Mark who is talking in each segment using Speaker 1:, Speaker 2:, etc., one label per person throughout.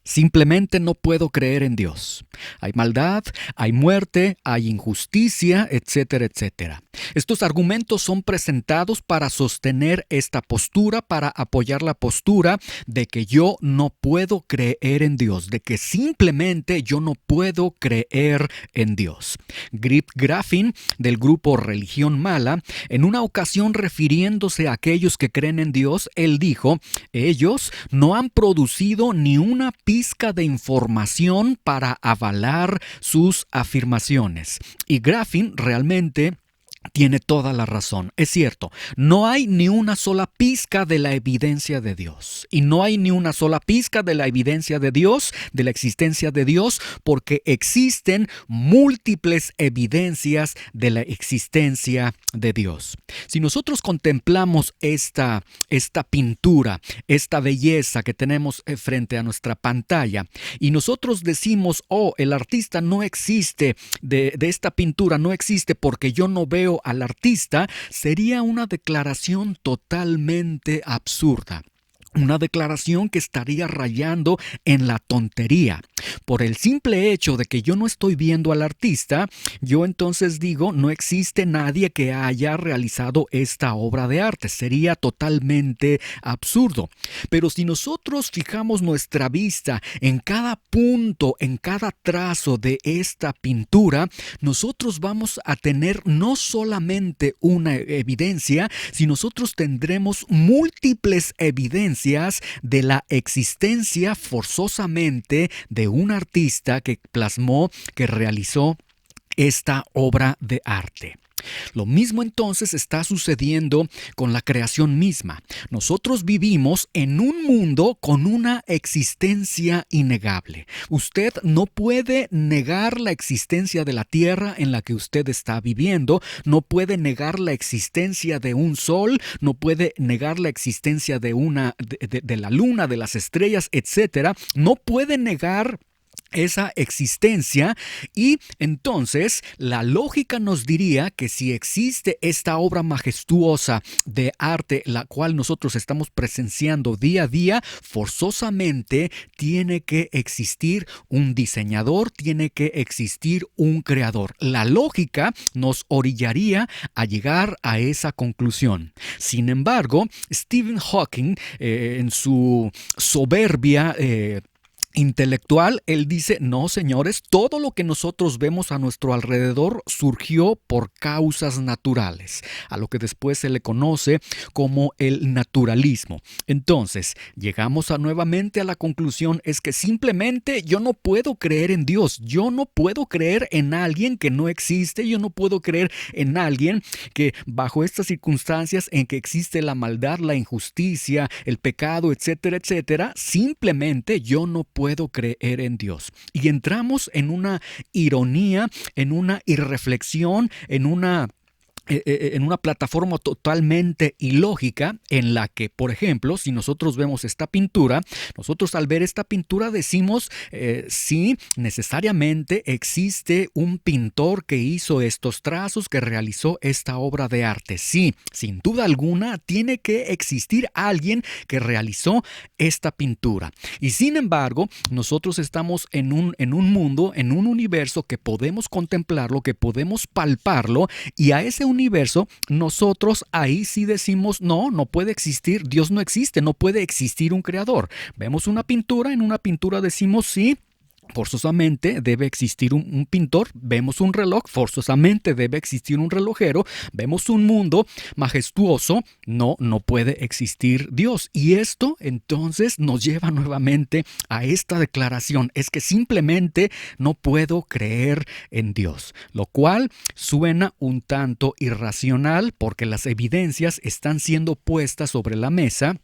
Speaker 1: Simplemente no puedo creer en Dios. Hay maldad, hay muerte, hay injusticia, etcétera, etcétera. Estos argumentos son presentados para sostener esta postura, para apoyar la postura de que yo no puedo creer en Dios, de que simplemente yo no puedo creer en Dios. Grip Graffin, del grupo Religión Mala, en una ocasión refiriéndose a aquellos que creen en Dios, él dijo: ellos no han producido ni una pizca de información para avalar sus afirmaciones. Y Graffin realmente tiene toda la razón. Es cierto, no hay ni una sola pizca de la evidencia de Dios. Y no hay ni una sola pizca de la evidencia de Dios, de la existencia de Dios, porque existen múltiples evidencias de la existencia de Dios. Si nosotros contemplamos esta pintura, esta belleza que tenemos frente a nuestra pantalla, y nosotros decimos: oh, el artista no existe, de esta pintura no existe porque yo no veo al artista, sería una declaración totalmente absurda. Una declaración que estaría rayando en la tontería. Por el simple hecho de que yo no estoy viendo al artista, yo entonces digo: no existe nadie que haya realizado esta obra de arte. Sería totalmente absurdo. Pero si nosotros fijamos nuestra vista en cada punto, en cada trazo de esta pintura, nosotros vamos a tener no solamente una evidencia, sino nosotros tendremos múltiples evidencias de la existencia forzosamente de un artista que plasmó, que realizó esta obra de arte. Lo mismo entonces está sucediendo con la creación misma. Nosotros vivimos en un mundo con una existencia innegable. Usted no puede negar la existencia de la tierra en la que usted está viviendo, no puede negar la existencia de un sol, no puede negar la existencia de la luna, de las estrellas, etcétera. No puede negar esa existencia, y entonces la lógica nos diría que si existe esta obra majestuosa de arte, la cual nosotros estamos presenciando día a día, forzosamente tiene que existir un diseñador, tiene que existir un creador. La lógica nos orillaría a llegar a esa conclusión. Sin embargo, Stephen Hawking, en su soberbia intelectual, él dice: no, señores, todo lo que nosotros vemos a nuestro alrededor surgió por causas naturales, a lo que después se le conoce como el naturalismo. Entonces, llegamos nuevamente a la conclusión: es que simplemente yo no puedo creer en Dios, yo no puedo creer en alguien que no existe, yo no puedo creer en alguien que bajo estas circunstancias en que existe la maldad, la injusticia, el pecado, etcétera, etcétera, simplemente yo no puedo creer en Dios. Y entramos en una ironía, en una irreflexión, en una plataforma totalmente ilógica, en la que, por ejemplo, si nosotros vemos esta pintura, nosotros al ver esta pintura decimos: sí, necesariamente existe un pintor que hizo estos trazos, que realizó esta obra de arte. Sí, sin duda alguna tiene que existir alguien que realizó esta pintura. Y sin embargo, nosotros estamos en un mundo, en un universo que podemos contemplarlo, que podemos palparlo, y a ese universo nosotros ahí sí decimos: no, no puede existir, Dios no existe, no puede existir un creador. Vemos una pintura, en una pintura decimos: sí, forzosamente debe existir un pintor. Vemos un reloj, forzosamente debe existir un relojero. Vemos un mundo majestuoso, no puede existir Dios. Y esto entonces nos lleva nuevamente a esta declaración: es que simplemente no puedo creer en Dios, lo cual suena un tanto irracional, porque las evidencias están siendo puestas sobre la mesa.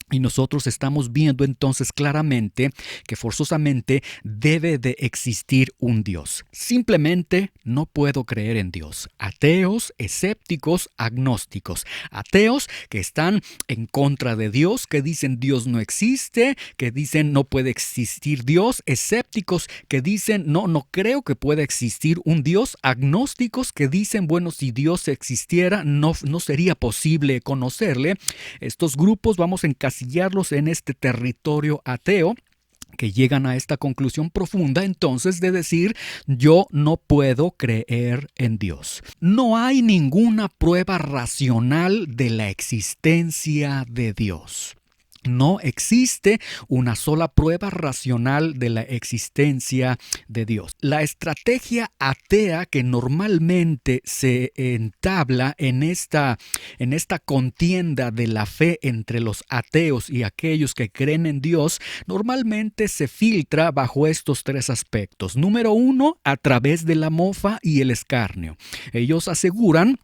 Speaker 1: Y nosotros estamos viendo entonces claramente que forzosamente debe de existir un Dios. Simplemente no puedo creer en Dios. Ateos, escépticos, agnósticos. Ateos que están en contra de Dios, que dicen Dios no existe, que dicen no puede existir Dios. Escépticos que dicen no creo que pueda existir un Dios. Agnósticos que dicen: bueno, si Dios existiera no sería posible conocerle. Estos grupos vamos a encasillarlos en este territorio ateo, que llegan a esta conclusión profunda entonces de decir, yo no puedo creer en Dios. No hay ninguna prueba racional de la existencia de Dios. No existe una sola prueba racional de la existencia de Dios. La estrategia atea que normalmente se entabla en esta contienda de la fe entre los ateos y aquellos que creen en Dios, normalmente se filtra bajo estos tres aspectos. Número uno, a través de la mofa y el escarnio. Ellos aseguran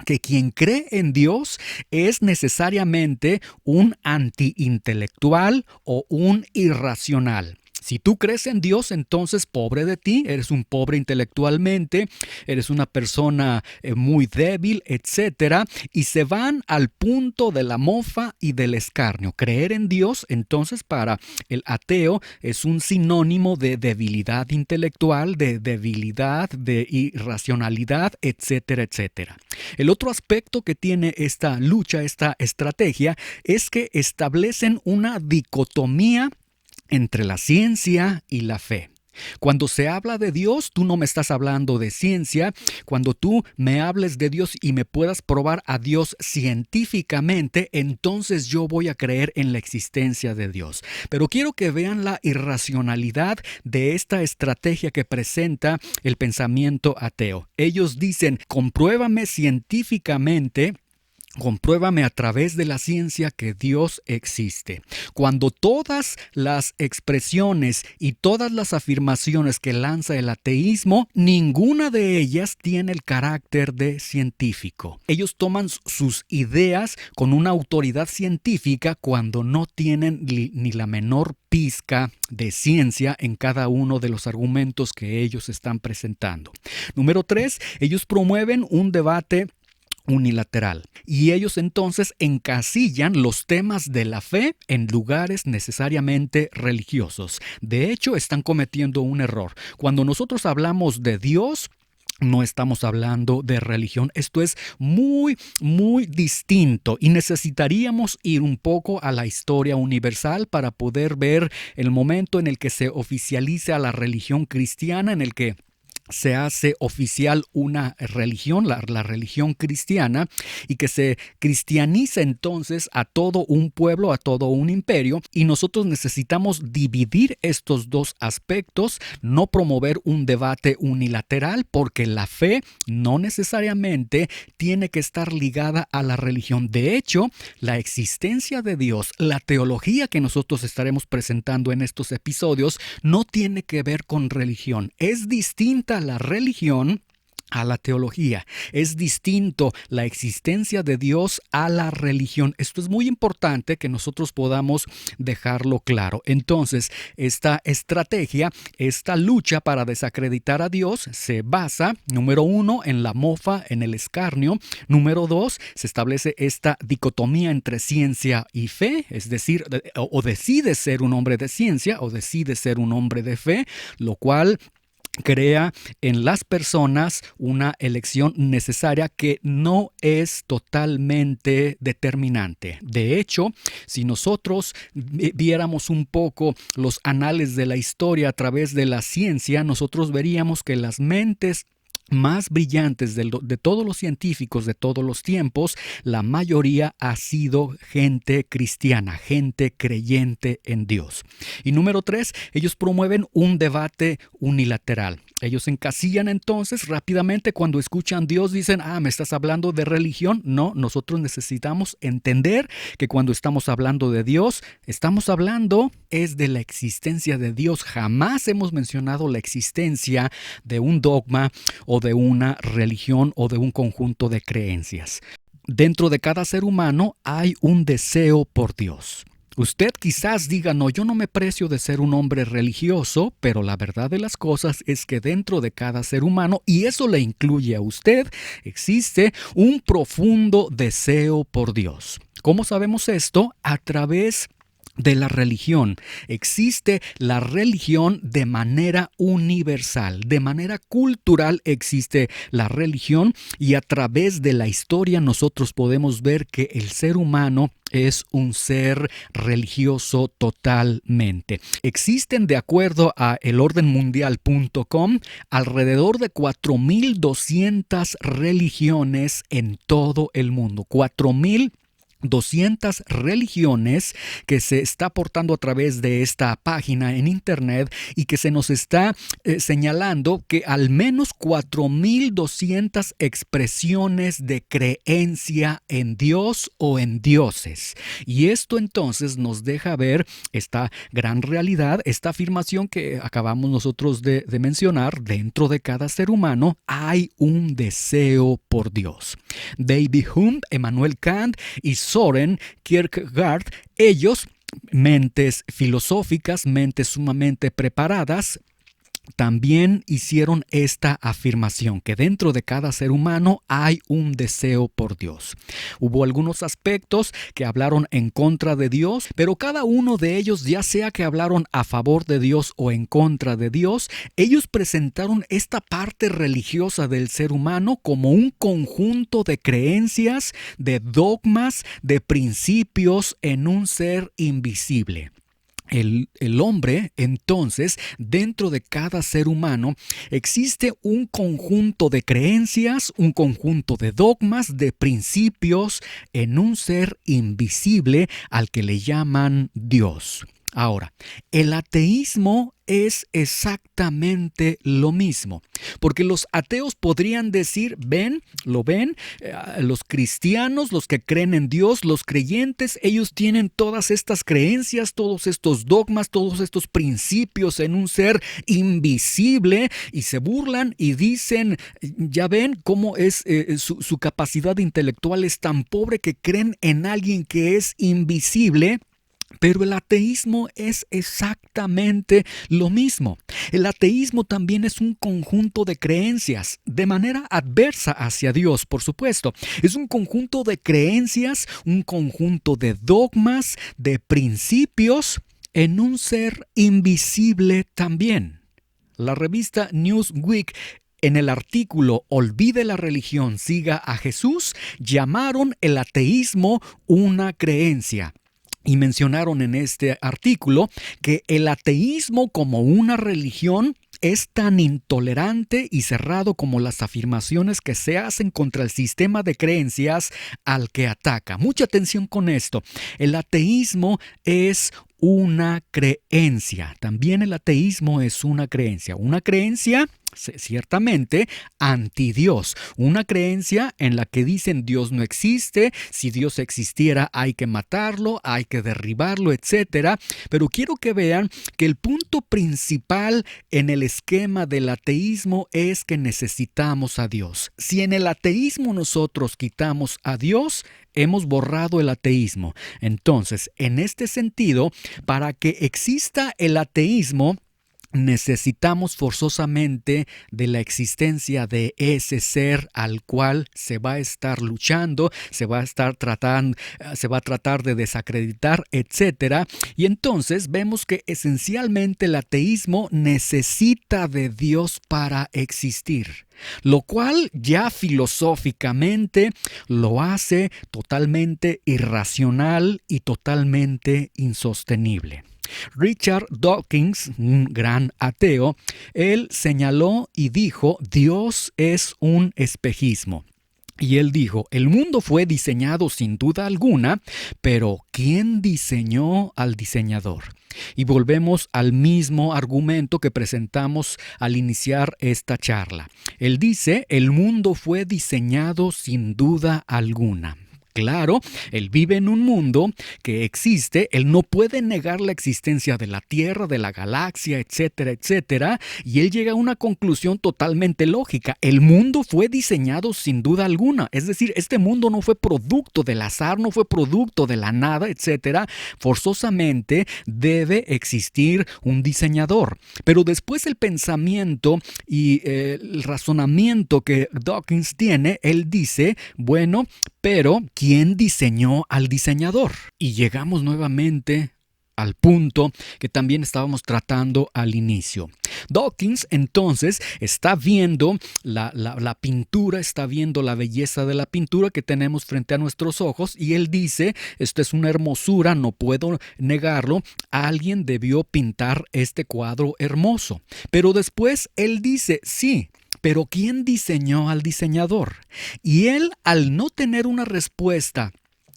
Speaker 1: que quien cree en Dios es necesariamente un antiintelectual o un irracional. Si tú crees en Dios, entonces pobre de ti, eres un pobre intelectualmente, eres una persona muy débil, etc. Y se van al punto de la mofa y del escarnio. Creer en Dios, entonces, para el ateo es un sinónimo de debilidad intelectual, de debilidad, de irracionalidad, etcétera, etcétera. El otro aspecto que tiene esta lucha, esta estrategia, es que establecen una dicotomía entre la ciencia y la fe. Cuando se habla de Dios, tú no me estás hablando de ciencia. Cuando tú me hables de Dios y me puedas probar a Dios científicamente, entonces yo voy a creer en la existencia de Dios. Pero quiero que vean la irracionalidad de esta estrategia que presenta el pensamiento ateo. Ellos dicen, compruébame científicamente, compruébame a través de la ciencia que Dios existe. Cuando todas las expresiones y todas las afirmaciones que lanza el ateísmo, ninguna de ellas tiene el carácter de científico. Ellos toman sus ideas con una autoridad científica cuando no tienen ni la menor pizca de ciencia en cada uno de los argumentos que ellos están presentando. Número 3, ellos promueven un debate unilateral. Y ellos entonces encasillan los temas de la fe en lugares necesariamente religiosos. De hecho, están cometiendo un error. Cuando nosotros hablamos de Dios, no estamos hablando de religión. Esto es muy, muy distinto y necesitaríamos ir un poco a la historia universal para poder ver el momento en el que se oficializa la religión cristiana, en el que se hace oficial una religión, la religión cristiana, y que se cristianiza entonces a todo un pueblo, a todo un imperio, y nosotros necesitamos dividir estos dos aspectos, no promover un debate unilateral, porque la fe no necesariamente tiene que estar ligada a la religión. De hecho, la existencia de Dios, la teología que nosotros estaremos presentando en estos episodios, no tiene que ver con religión. Es distinta la religión a la teología. Es distinto la existencia de Dios a la religión. Esto es muy importante que nosotros podamos dejarlo claro. Entonces, esta estrategia, esta lucha para desacreditar a Dios se basa, número 1, en la mofa, en el escarnio. Número 2, se establece esta dicotomía entre ciencia y fe, es decir, o decides ser un hombre de ciencia o decides ser un hombre de fe, lo cual crea en las personas una elección necesaria que no es totalmente determinante. De hecho, si nosotros viéramos un poco los anales de la historia a través de la ciencia, nosotros veríamos que las mentes más brillantes de todos los científicos de todos los tiempos, la mayoría ha sido gente cristiana, gente creyente en Dios. Y número 3, ellos promueven un debate unilateral. Ellos encasillan entonces rápidamente cuando escuchan Dios, dicen, ¿me estás hablando de religión? No, nosotros necesitamos entender que cuando estamos hablando de Dios, estamos hablando es de la existencia de Dios. Jamás hemos mencionado la existencia de un dogma o de una religión o de un conjunto de creencias. Dentro de cada ser humano hay un deseo por Dios. Usted quizás diga, no, yo no me precio de ser un hombre religioso, pero la verdad de las cosas es que dentro de cada ser humano, y eso le incluye a usted, existe un profundo deseo por Dios. ¿Cómo sabemos esto? A través de la religión. Existe la religión de manera universal, de manera cultural existe la religión, y a través de la historia nosotros podemos ver que el ser humano es un ser religioso totalmente. Existen, de acuerdo a elordenmundial.com, alrededor de 4.200 religiones en todo el mundo. 4.200 religiones que se está aportando a través de esta página en internet, y que se nos está señalando que al menos 4.200 expresiones de creencia en Dios o en dioses. Y esto entonces nos deja ver esta gran realidad, esta afirmación que acabamos nosotros de mencionar: dentro de cada ser humano hay un deseo por Dios. David Hume, Emmanuel Kant y Søren Kierkegaard, ellos, mentes filosóficas, mentes sumamente preparadas, también hicieron esta afirmación, que dentro de cada ser humano hay un deseo por Dios. Hubo algunos aspectos que hablaron en contra de Dios, pero cada uno de ellos, ya sea que hablaron a favor de Dios o en contra de Dios, ellos presentaron esta parte religiosa del ser humano como un conjunto de creencias, de dogmas, de principios en un ser invisible. El hombre, entonces, dentro de cada ser humano, existe un conjunto de creencias, un conjunto de dogmas, de principios en un ser invisible al que le llaman Dios. Ahora, el ateísmo es exactamente lo mismo, porque los ateos podrían decir: ven, los cristianos, los que creen en Dios, los creyentes, ellos tienen todas estas creencias, todos estos dogmas, todos estos principios en un ser invisible, y se burlan y dicen: ya ven cómo es su capacidad intelectual es tan pobre que creen en alguien que es invisible. Pero el ateísmo es exactamente lo mismo. El ateísmo también es un conjunto de creencias, de manera adversa hacia Dios, por supuesto. Es un conjunto de creencias, un conjunto de dogmas, de principios en un ser invisible también. La revista Newsweek, en el artículo "Olvide la religión, siga a Jesús", llamaron el ateísmo una creencia. Y mencionaron en este artículo que el ateísmo como una religión es tan intolerante y cerrado como las afirmaciones que se hacen contra el sistema de creencias al que ataca. Mucha atención con esto. El ateísmo es una creencia. También el ateísmo es una creencia. Una creencia ciertamente anti Dios, una creencia en la que dicen: Dios no existe, si Dios existiera hay que matarlo, hay que derribarlo, etc. Pero quiero que vean que el punto principal en el esquema del ateísmo es que necesitamos a Dios. Si en el ateísmo nosotros quitamos a Dios, hemos borrado el ateísmo. Entonces, en este sentido, para que exista el ateísmo, necesitamos forzosamente de la existencia de ese ser al cual se va a estar luchando, se va a tratar de desacreditar, etc. Y entonces vemos que esencialmente el ateísmo necesita de Dios para existir, lo cual ya filosóficamente lo hace totalmente irracional y totalmente insostenible. Richard Dawkins, un gran ateo, él señaló y dijo: Dios es un espejismo. Y él dijo: el mundo fue diseñado sin duda alguna, pero ¿quién diseñó al diseñador? Y volvemos al mismo argumento que presentamos al iniciar esta charla. Él dice: el mundo fue diseñado sin duda alguna. Claro, él vive en un mundo que existe, él no puede negar la existencia de la Tierra, de la galaxia, etcétera, etcétera, y él llega a una conclusión totalmente lógica: el mundo fue diseñado sin duda alguna, es decir, este mundo no fue producto del azar, no fue producto de la nada, etcétera, forzosamente debe existir un diseñador. Pero después el pensamiento y el razonamiento que Dawkins tiene, él dice: bueno, pero ¿quién diseñó al diseñador? Y llegamos nuevamente al punto que también estábamos tratando al inicio. Dawkins entonces está viendo la pintura, está viendo la belleza de la pintura que tenemos frente a nuestros ojos y él dice, esto es una hermosura, no puedo negarlo, alguien debió pintar este cuadro hermoso. Pero después él dice, sí, pero ¿quién diseñó al diseñador? Y él, al no tener una respuesta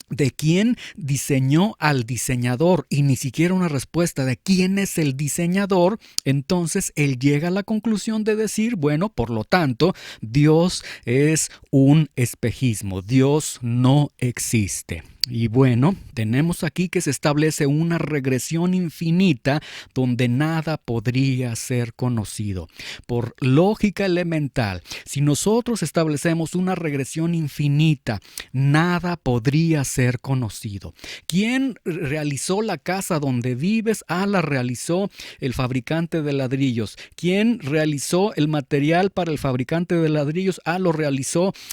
Speaker 1: de quién diseñó al diseñador y ni siquiera una respuesta de quién es el diseñador, entonces él llega a la conclusión de decir, bueno, por lo tanto, Dios es un espejismo, Dios no existe. Y bueno, tenemos aquí que se establece una regresión infinita donde nada podría ser conocido. Por lógica elemental, si nosotros establecemos una regresión infinita, nada podría ser conocido. ¿Quién realizó la casa donde vives? La realizó el fabricante de ladrillos. ¿Quién realizó el material para el fabricante de ladrillos?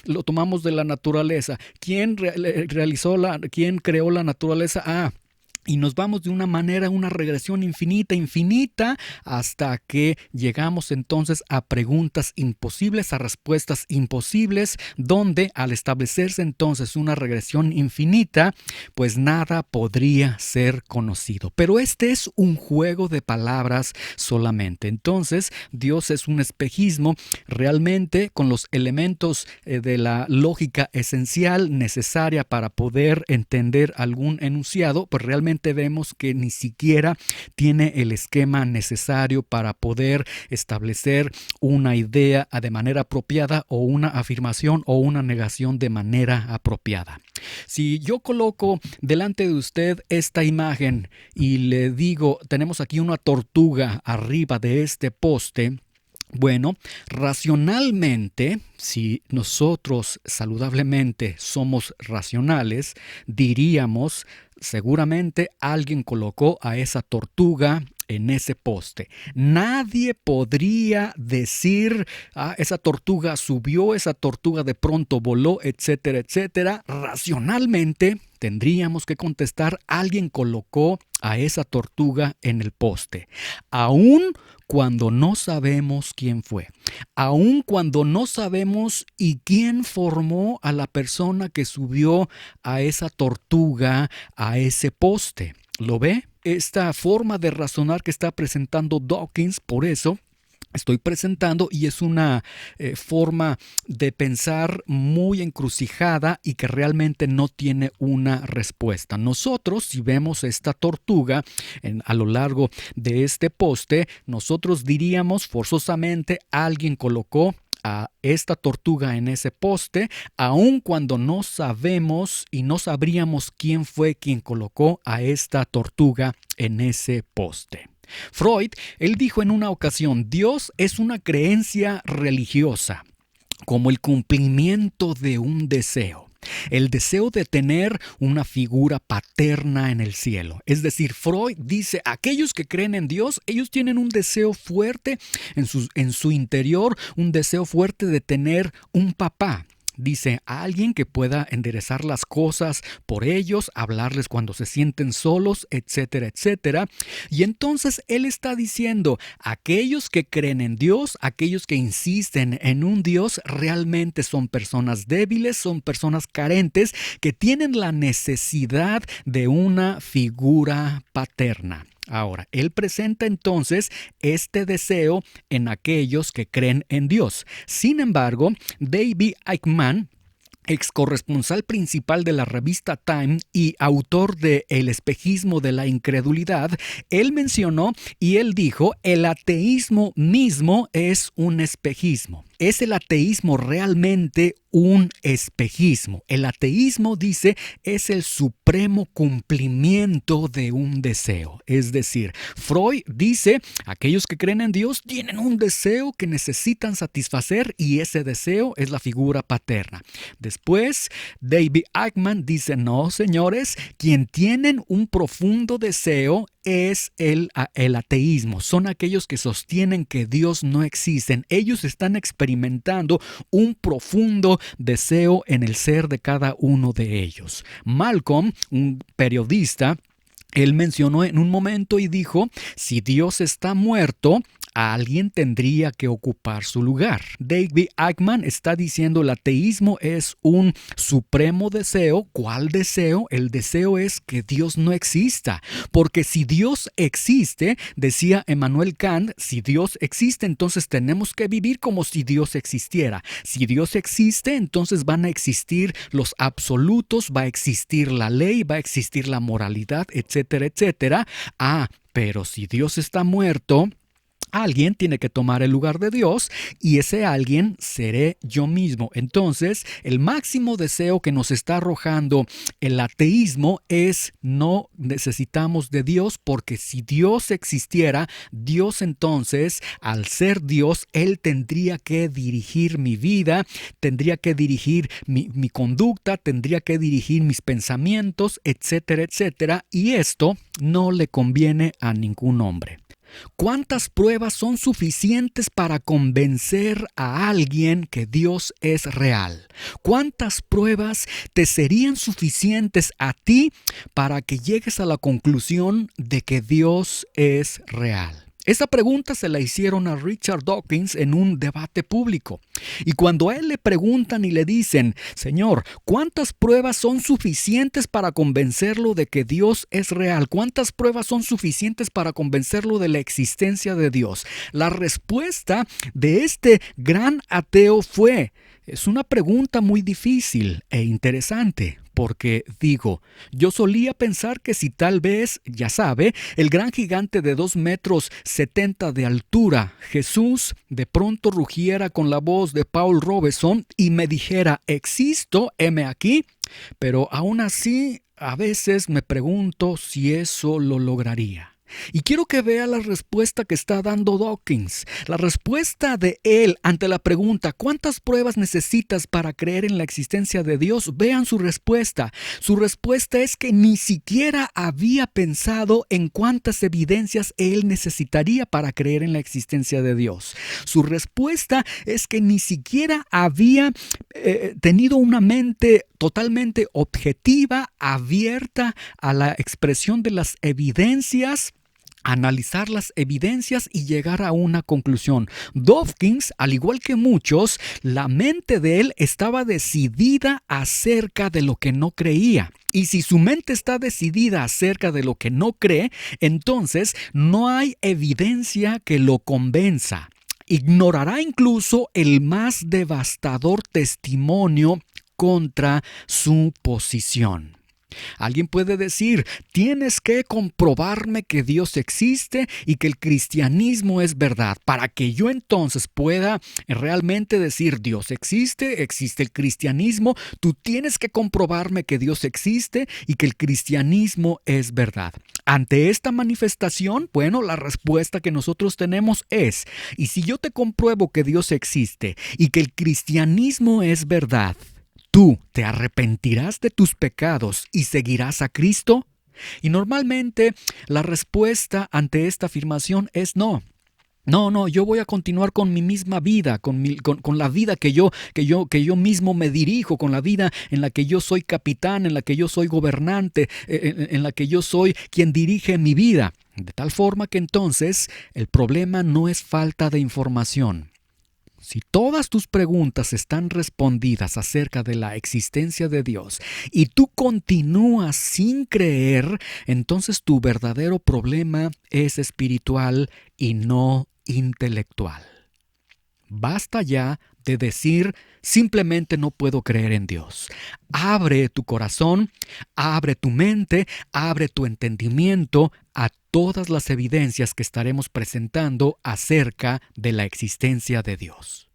Speaker 1: Lo tomamos de la naturaleza. ¿Quién creó la naturaleza? Y nos vamos de una manera, una regresión infinita, hasta que llegamos entonces a preguntas imposibles, a respuestas imposibles, donde al establecerse entonces una regresión infinita, pues nada podría ser conocido. Pero este es un juego de palabras solamente. Entonces, Dios es un espejismo realmente con los elementos de la lógica esencial necesaria para poder entender algún enunciado, pues realmente vemos que ni siquiera tiene el esquema necesario para poder establecer una idea de manera apropiada o una afirmación o una negación de manera apropiada. Si yo coloco delante de usted esta imagen y le digo, tenemos aquí una tortuga arriba de este poste, bueno, racionalmente, si nosotros saludablemente somos racionales, diríamos, seguramente alguien colocó a esa tortuga en ese poste. Nadie podría decir, esa tortuga subió, esa tortuga de pronto voló, etcétera, etcétera. Racionalmente tendríamos que contestar, alguien colocó a esa tortuga en el poste. Aún cuando no sabemos quién fue, aun cuando no sabemos y quién formó a la persona que subió a esa tortuga a ese poste. ¿Lo ve? Esta forma de razonar que está presentando Dawkins, por eso estoy presentando, y es una forma de pensar muy encrucijada y que realmente no tiene una respuesta. Nosotros, si vemos esta tortuga a lo largo de este poste, nosotros diríamos forzosamente alguien colocó a esta tortuga en ese poste, aun cuando no sabemos y no sabríamos quién fue quien colocó a esta tortuga en ese poste. Freud, él dijo en una ocasión, Dios es una creencia religiosa, como el cumplimiento de un deseo. El deseo de tener una figura paterna en el cielo. Es decir, Freud dice, aquellos que creen en Dios, ellos tienen un deseo fuerte en su interior, un deseo fuerte de tener un papá. Dice, alguien que pueda enderezar las cosas por ellos, hablarles cuando se sienten solos, etcétera, etcétera. Y entonces él está diciendo, aquellos que creen en Dios, aquellos que insisten en un Dios, realmente son personas débiles, son personas carentes, que tienen la necesidad de una figura paterna. Ahora, él presenta entonces este deseo en aquellos que creen en Dios. Sin embargo, David Eichmann, ex corresponsal principal de la revista Time y autor de El espejismo de la incredulidad, él mencionó y él dijo, el ateísmo mismo es un espejismo. ¿Es el ateísmo realmente un espejismo? El ateísmo, dice, es el supremo cumplimiento de un deseo. Es decir, Freud dice, aquellos que creen en Dios tienen un deseo que necesitan satisfacer y ese deseo es la figura paterna. Después, David Eichmann dice, no, señores, quien tienen un profundo deseo es el ateísmo. Son aquellos que sostienen que Dios no existe. Ellos están experimentando un profundo deseo en el ser de cada uno de ellos. Malcolm, un periodista, Él mencionó en un momento y dijo, si Dios está muerto, alguien tendría que ocupar su lugar. David Eichmann está diciendo el ateísmo es un supremo deseo. ¿Cuál deseo? El deseo es que Dios no exista. Porque si Dios existe, decía Emmanuel Kant, si Dios existe, entonces tenemos que vivir como si Dios existiera. Si Dios existe, entonces van a existir los absolutos, va a existir la ley, va a existir la moralidad, etcétera, etcétera. Pero si Dios está muerto, alguien tiene que tomar el lugar de Dios y ese alguien seré yo mismo. Entonces, el máximo deseo que nos está arrojando el ateísmo es no necesitamos de Dios, porque si Dios existiera, Dios entonces, al ser Dios, Él tendría que dirigir mi vida, tendría que dirigir mi conducta, tendría que dirigir mis pensamientos, etcétera, etcétera. Y esto no le conviene a ningún hombre. ¿Cuántas pruebas son suficientes para convencer a alguien que Dios es real? ¿Cuántas pruebas te serían suficientes a ti para que llegues a la conclusión de que Dios es real? Esa pregunta se la hicieron a Richard Dawkins en un debate público. Y cuando a él le preguntan y le dicen, Señor, ¿cuántas pruebas son suficientes para convencerlo de que Dios es real? ¿Cuántas pruebas son suficientes para convencerlo de la existencia de Dios? La respuesta de este gran ateo fue, es una pregunta muy difícil e interesante. Porque digo, yo solía pensar que si tal vez, ya sabe, el gran gigante de 2,70 metros de altura, Jesús, de pronto rugiera con la voz de Paul Robeson y me dijera, existo, heme aquí, pero aún así, a veces me pregunto si eso lo lograría. Y quiero que vea la respuesta que está dando Dawkins. La respuesta de él ante la pregunta ¿cuántas pruebas necesitas para creer en la existencia de Dios? Vean su respuesta. Su respuesta es que ni siquiera había pensado en cuántas evidencias él necesitaría para creer en la existencia de Dios. Su respuesta es que ni siquiera había tenido una mente totalmente objetiva, abierta a la expresión de las evidencias, analizar las evidencias y llegar a una conclusión. Dawkins, al igual que muchos, la mente de él estaba decidida acerca de lo que no creía. Y si su mente está decidida acerca de lo que no cree, entonces no hay evidencia que lo convenza. Ignorará incluso el más devastador testimonio contra su posición. Alguien puede decir, tienes que comprobarme que Dios existe y que el cristianismo es verdad, para que yo entonces pueda realmente decir, Dios existe, existe el cristianismo, tú tienes que comprobarme que Dios existe y que el cristianismo es verdad. Ante esta manifestación, bueno, la respuesta que nosotros tenemos es, y si yo te compruebo que Dios existe y que el cristianismo es verdad, ¿tú te arrepentirás de tus pecados y seguirás a Cristo? Y normalmente la respuesta ante esta afirmación es no. No, yo voy a continuar con mi misma vida, con la vida que yo mismo me dirijo, con la vida en la que yo soy capitán, en la que yo soy gobernante, en la que yo soy quien dirige mi vida. De tal forma que entonces el problema no es falta de información. Si todas tus preguntas están respondidas acerca de la existencia de Dios y tú continúas sin creer, entonces tu verdadero problema es espiritual y no intelectual. Basta ya de decir simplemente no puedo creer en Dios. Abre tu corazón, abre tu mente, abre tu entendimiento a todas las evidencias que estaremos presentando acerca de la existencia de Dios.